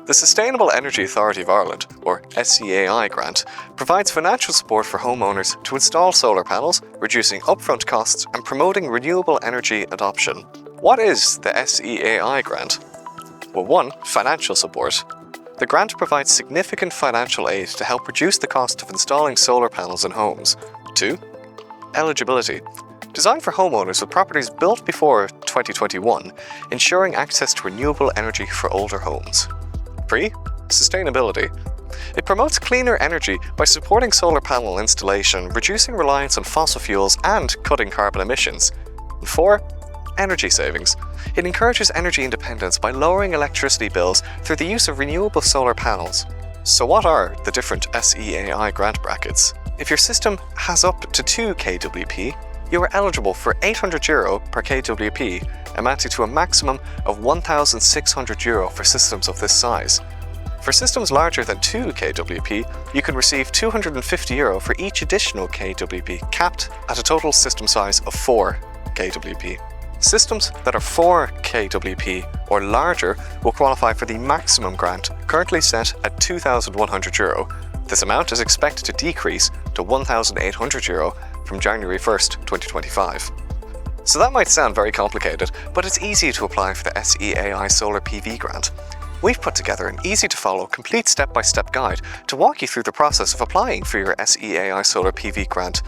The Sustainable Energy Authority of Ireland, or SEAI grant, provides financial support for homeowners to install solar panels, reducing upfront costs and promoting renewable energy adoption. What is the SEAI grant? Well, 1. Financial support. The grant provides significant financial aid to help reduce the cost of installing solar panels in homes. 2. Eligibility. Designed for homeowners with properties built before 2021, ensuring access to renewable energy for older homes. 3. Sustainability. It promotes cleaner energy by supporting solar panel installation, reducing reliance on fossil fuels and cutting carbon emissions. 4. Energy savings. It encourages energy independence by lowering electricity bills through the use of renewable solar panels. So what are the different SEAI grant brackets? If your system has up to 2 kWp, you are eligible for €800 per kWp, amounting to a maximum of €1,600 for systems of this size. For systems larger than 2 kWp, you can receive €250 for each additional kWp, capped at a total system size of 4 kWp. Systems that are 4 kWp or larger will qualify for the maximum grant, currently set at €2,100. This amount is expected to decrease to €1,800 from January 1st, 2025. So that might sound very complicated, but it's easy to apply for the SEAI Solar PV grant. We've put together an easy-to-follow, complete step-by-step guide to walk you through the process of applying for your SEAI Solar PV grant,